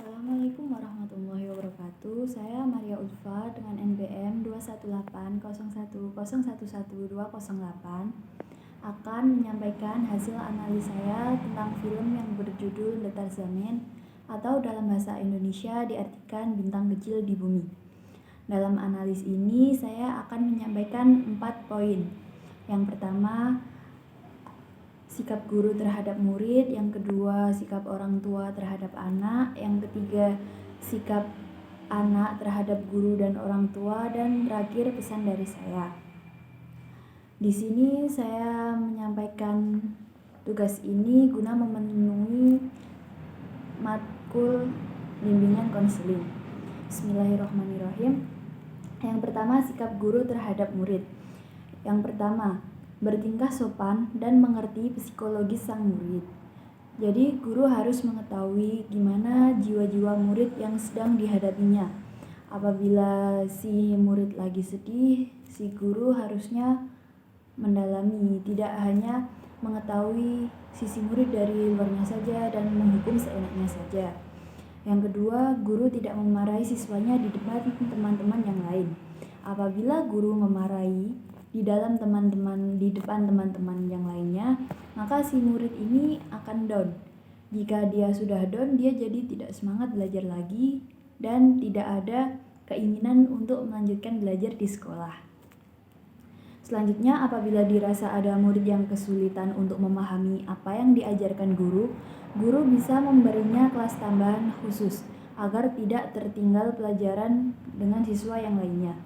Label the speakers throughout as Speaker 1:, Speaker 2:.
Speaker 1: Assalamualaikum warahmatullahi wabarakatuh. Saya Maria Ulfa dengan NPM 21801011208 akan menyampaikan hasil analis saya tentang film yang berjudul The Tarzan atau dalam bahasa Indonesia diartikan Bintang Kecil di Bumi. Dalam analis ini saya akan menyampaikan 4 poin. Yang pertama, sikap guru terhadap murid, yang kedua sikap orang tua terhadap anak, yang ketiga sikap anak terhadap guru dan orang tua, dan terakhir pesan dari saya. Di sini saya menyampaikan tugas ini guna memenuhi matkul bimbingan konseling. Bismillahirrahmanirrahim. Yang pertama, sikap guru terhadap murid. Yang pertama, bertingkah sopan dan mengerti psikologis sang murid. Jadi guru harus mengetahui gimana jiwa-jiwa murid yang sedang dihadapinya. Apabila si murid lagi sedih, si guru harusnya mendalami, tidak hanya mengetahui sisi murid dari luarnya saja dan menghukum seenaknya saja. Yang kedua, guru tidak memarahi siswanya di depan teman-teman yang lain. Apabila guru memarahi di depan teman-teman yang lainnya, maka si murid ini akan down. Jika dia sudah down, dia jadi tidak semangat belajar lagi dan tidak ada keinginan untuk melanjutkan belajar di sekolah. Selanjutnya, apabila dirasa ada murid yang kesulitan untuk memahami apa yang diajarkan guru bisa memberinya kelas tambahan khusus agar tidak tertinggal pelajaran dengan siswa yang lainnya.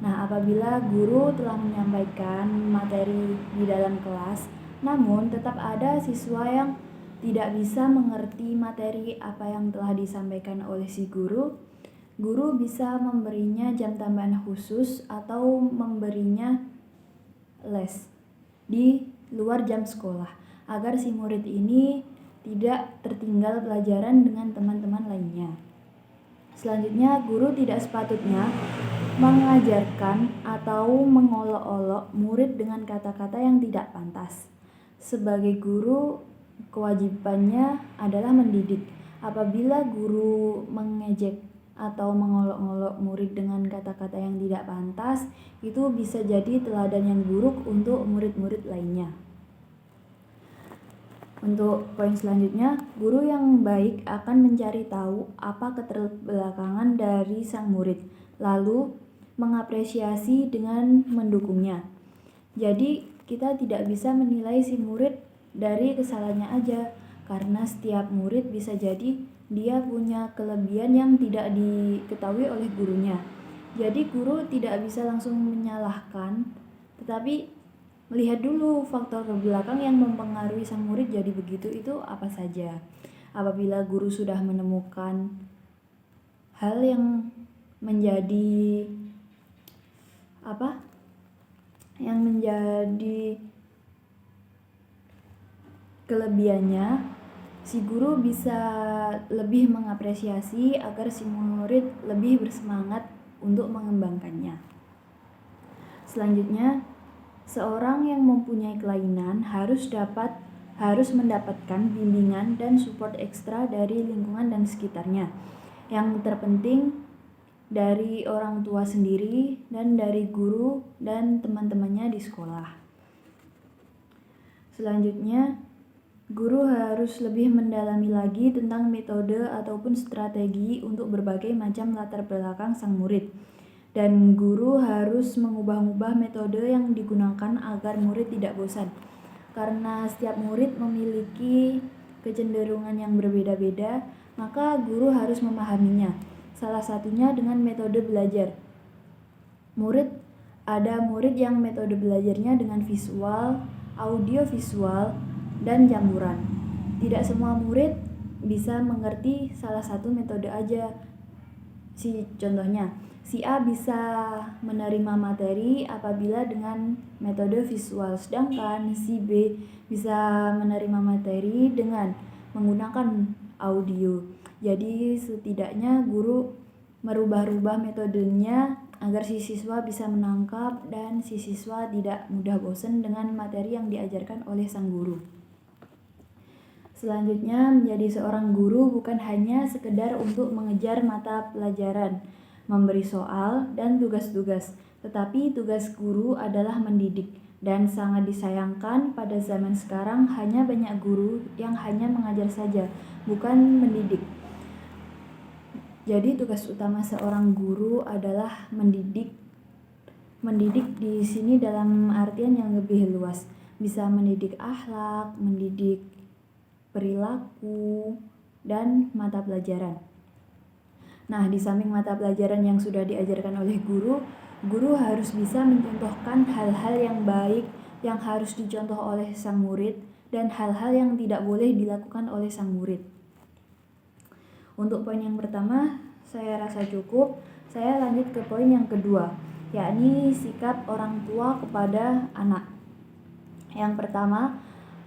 Speaker 1: Nah, apabila guru telah menyampaikan materi di dalam kelas, namun tetap ada siswa yang tidak bisa mengerti materi apa yang telah disampaikan oleh si guru bisa memberinya jam tambahan khusus atau memberinya les di luar jam sekolah agar si murid ini tidak tertinggal pelajaran dengan teman-teman lainnya. Selanjutnya, guru tidak sepatutnya mengajarkan atau mengolok-olok murid dengan kata-kata yang tidak pantas. Sebagai guru, kewajibannya adalah mendidik. Apabila guru mengejek atau mengolok-olok murid dengan kata-kata yang tidak pantas, itu bisa jadi teladan yang buruk untuk murid-murid lainnya. Untuk poin selanjutnya, guru yang baik akan mencari tahu apa keterbelakangan dari sang murid, lalu mengapresiasi dengan mendukungnya. Jadi kita tidak bisa menilai si murid dari kesalahannya aja, karena setiap murid bisa jadi dia punya kelebihan yang tidak diketahui oleh gurunya. Jadi guru tidak bisa langsung menyalahkan, tetapi melihat dulu faktor ke belakang yang mempengaruhi sang murid jadi begitu itu apa saja. Apabila guru sudah menemukan hal yang menjadi kelebihannya, si guru bisa lebih mengapresiasi agar si murid lebih bersemangat untuk mengembangkannya. Selanjutnya, seorang yang mempunyai kelainan harus mendapatkan bimbingan dan support ekstra dari lingkungan dan sekitarnya. Yang terpenting dari orang tua sendiri dan dari guru dan teman-temannya di sekolah. Selanjutnya, guru harus lebih mendalami lagi tentang metode ataupun strategi untuk berbagai macam latar belakang sang murid. Dan guru harus mengubah-ubah metode yang digunakan agar murid tidak bosan. Karena setiap murid memiliki kecenderungan yang berbeda-beda, maka guru harus memahaminya. Salah satunya dengan metode belajar. Ada murid yang metode belajarnya dengan visual, audio visual, dan campuran. Tidak semua murid bisa mengerti salah satu metode aja. Contohnya, si A bisa menerima materi apabila dengan metode visual, sedangkan si B bisa menerima materi dengan menggunakan audio. Jadi setidaknya guru merubah-rubah metodenya agar si siswa bisa menangkap dan si siswa tidak mudah bosan dengan materi yang diajarkan oleh sang guru. Selanjutnya, menjadi seorang guru bukan hanya sekedar untuk mengejar mata pelajaran, memberi soal, dan tugas-tugas, tetapi tugas guru adalah mendidik. Dan sangat disayangkan pada zaman sekarang hanya banyak guru yang hanya mengajar saja, bukan mendidik. Jadi tugas utama seorang guru adalah mendidik. Mendidik di sini dalam artian yang lebih luas, bisa mendidik akhlak, mendidik perilaku, dan mata pelajaran. Nah, di samping mata pelajaran yang sudah diajarkan oleh guru, guru harus bisa mencontohkan hal-hal yang baik yang harus dicontoh oleh sang murid dan hal-hal yang tidak boleh dilakukan oleh sang murid. Untuk poin yang pertama, saya rasa cukup. Saya lanjut ke poin yang kedua, yakni sikap orang tua kepada anak. Yang pertama,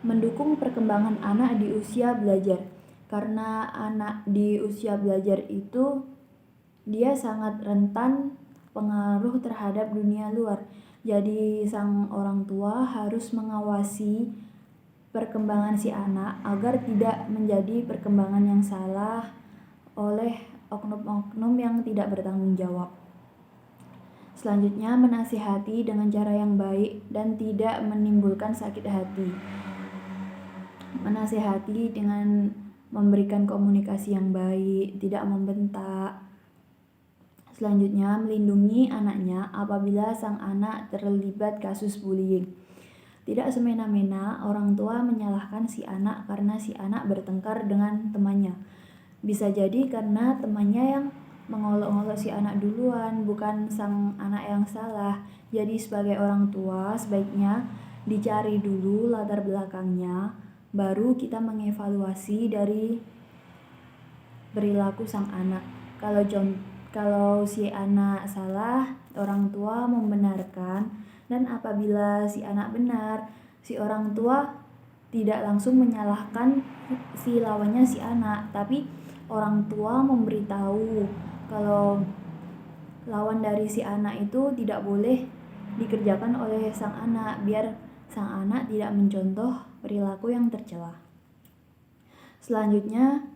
Speaker 1: mendukung perkembangan anak di usia belajar. Karena anak di usia belajar itu dia sangat rentan pengaruh terhadap dunia luar. Jadi sang orang tua harus mengawasi perkembangan si anak agar tidak menjadi perkembangan yang salah oleh oknum-oknum yang tidak bertanggung jawab. Selanjutnya, menasihati dengan cara yang baik dan tidak menimbulkan sakit hati. Menasihati dengan memberikan komunikasi yang baik, tidak membentak. Selanjutnya, melindungi anaknya apabila sang anak terlibat kasus bullying. Tidak semena-mena orang tua menyalahkan si anak karena si anak bertengkar dengan temannya. Bisa jadi karena temannya yang mengolok-olok si anak duluan, bukan sang anak yang salah. Jadi sebagai orang tua sebaiknya dicari dulu latar belakangnya, baru kita mengevaluasi dari perilaku sang anak. Kalau si anak salah, orang tua membenarkan, dan apabila si anak benar, si orang tua tidak langsung menyalahkan si lawannya si anak, tapi orang tua memberitahu kalau lawan dari si anak itu tidak boleh dikerjakan oleh sang anak, biar sang anak tidak mencontoh perilaku yang tercela. Selanjutnya,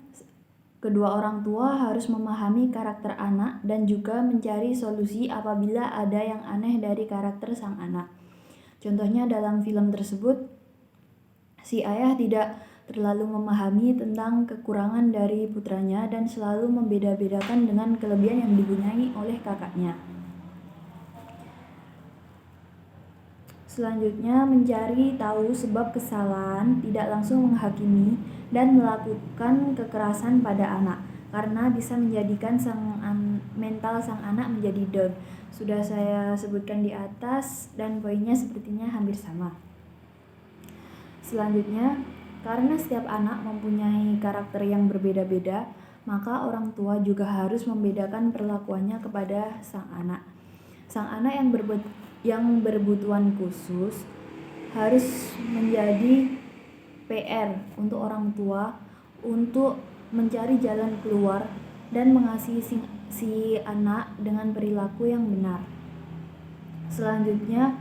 Speaker 1: kedua orang tua harus memahami karakter anak dan juga mencari solusi apabila ada yang aneh dari karakter sang anak. Contohnya dalam film tersebut, si ayah tidak terlalu memahami tentang kekurangan dari putranya dan selalu membeda-bedakan dengan kelebihan yang dipunyai oleh kakaknya. Selanjutnya, mencari tahu sebab kesalahan, tidak langsung menghakimi dan melakukan kekerasan pada anak, karena bisa menjadikan mental sang anak menjadi down. Sudah saya sebutkan di atas dan poinnya sepertinya hampir sama. Selanjutnya, karena setiap anak mempunyai karakter yang berbeda-beda, maka orang tua juga harus membedakan perlakuannya kepada sang anak. Sang anak yang berkebutuhan khusus harus menjadi PR untuk orang tua untuk mencari jalan keluar dan mengasihi si anak dengan perilaku yang benar. Selanjutnya,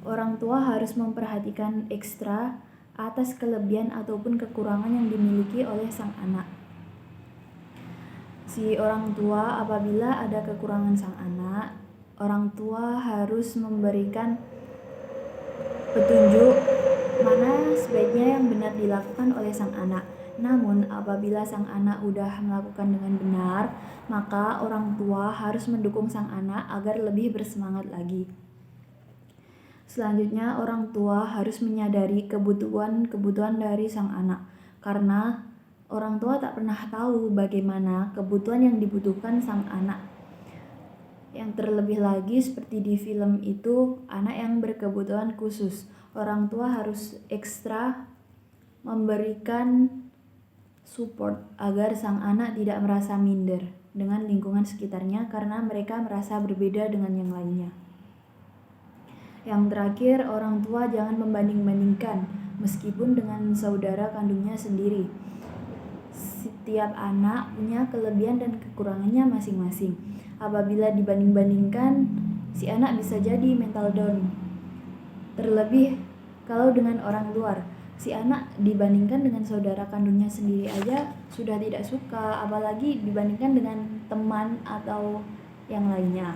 Speaker 1: orang tua harus memperhatikan ekstra atas kelebihan ataupun kekurangan yang dimiliki oleh sang anak. Si orang tua apabila ada kekurangan sang anak, orang tua harus memberikan petunjuk mana sebaiknya yang benar dilakukan oleh sang anak. Namun apabila sang anak udah melakukan dengan benar, maka orang tua harus mendukung sang anak agar lebih bersemangat lagi. Selanjutnya, orang tua harus menyadari kebutuhan dari sang anak, karena orang tua tak pernah tahu bagaimana kebutuhan yang dibutuhkan sang anak. Yang terlebih lagi seperti di film itu, anak yang berkebutuhan khusus, orang tua harus ekstra memberikan support agar sang anak tidak merasa minder dengan lingkungan sekitarnya karena mereka merasa berbeda dengan yang lainnya. Yang terakhir, orang tua jangan membanding-bandingkan meskipun dengan saudara kandungnya sendiri. Setiap anak punya kelebihan dan kekurangannya masing-masing. Apabila dibanding-bandingkan, si anak bisa jadi mental down. Terlebih kalau dengan orang luar, Si anak dibandingkan dengan saudara kandungnya sendiri aja sudah tidak suka, apalagi dibandingkan dengan teman atau yang lainnya.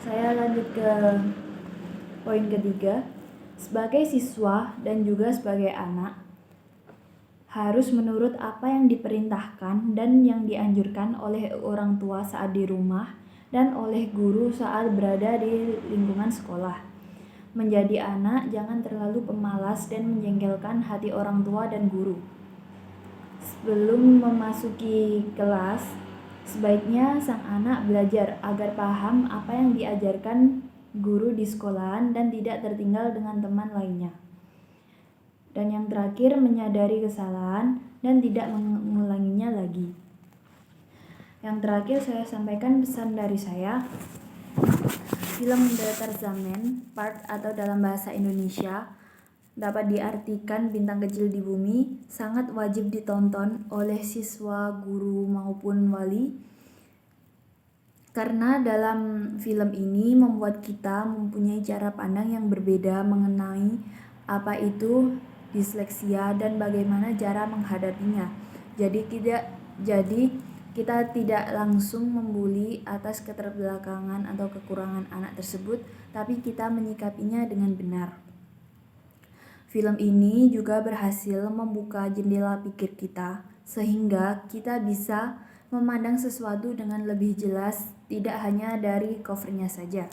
Speaker 1: Saya lanjut ke poin ketiga. Sebagai siswa dan juga sebagai anak, harus menurut apa yang diperintahkan dan yang dianjurkan oleh orang tua saat di rumah dan oleh guru saat berada di lingkungan sekolah. Menjadi anak jangan terlalu pemalas dan menjengkelkan hati orang tua dan guru. Sebelum memasuki kelas, sebaiknya sang anak belajar agar paham apa yang diajarkan guru di sekolahan dan tidak tertinggal dengan teman lainnya. Dan yang terakhir, menyadari kesalahan dan tidak mengulanginya lagi. Yang terakhir saya sampaikan pesan dari saya. Film The Tarzan Part atau dalam bahasa Indonesia dapat diartikan Bintang Kecil di Bumi, sangat wajib ditonton oleh siswa, guru maupun wali. Karena dalam film ini membuat kita mempunyai cara pandang yang berbeda mengenai apa itu disleksia dan bagaimana cara menghadapinya. Jadi kita tidak langsung membuli atas keterbelakangan atau kekurangan anak tersebut, tapi kita menyikapinya dengan benar. Film ini juga berhasil membuka jendela pikir kita, sehingga kita bisa memandang sesuatu dengan lebih jelas, tidak hanya dari covernya saja.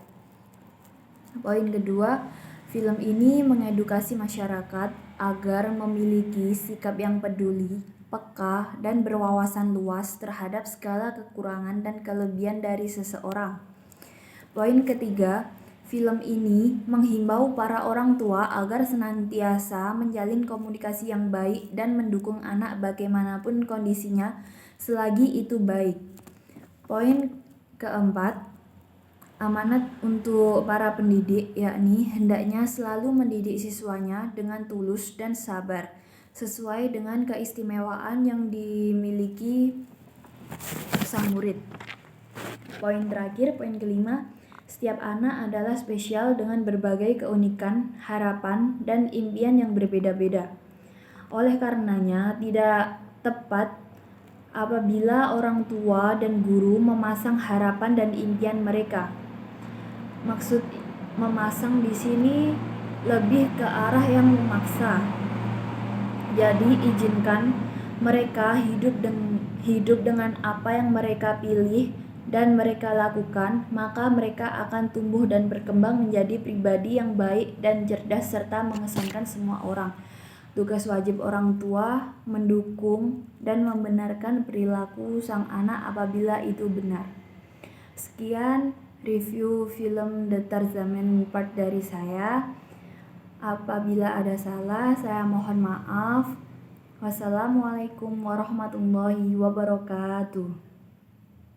Speaker 1: Poin kedua, film ini mengedukasi masyarakat agar memiliki sikap yang peduli, peka, dan berwawasan luas terhadap segala kekurangan dan kelebihan dari seseorang. Poin ketiga, film ini menghimbau para orang tua agar senantiasa menjalin komunikasi yang baik dan mendukung anak bagaimanapun kondisinya selagi itu baik. Poin keempat, amanat untuk para pendidik, yakni hendaknya selalu mendidik siswanya dengan tulus dan sabar, sesuai dengan keistimewaan yang dimiliki sang murid. Poin terakhir, poin kelima, setiap anak adalah spesial dengan berbagai keunikan, harapan, dan impian yang berbeda-beda. Oleh karenanya, tidak tepat apabila orang tua dan guru memasang harapan dan impian mereka. Maksud memasang di sini lebih ke arah yang memaksa. Jadi izinkan mereka hidup dengan apa yang mereka pilih dan mereka lakukan, maka mereka akan tumbuh dan berkembang menjadi pribadi yang baik dan cerdas serta mengesankan semua orang. Tugas wajib orang tua mendukung dan membenarkan perilaku sang anak apabila itu benar. Sekian review film The Tarzan Part dari saya. Apabila ada salah, saya mohon maaf. Wassalamualaikum warahmatullahi wabarakatuh.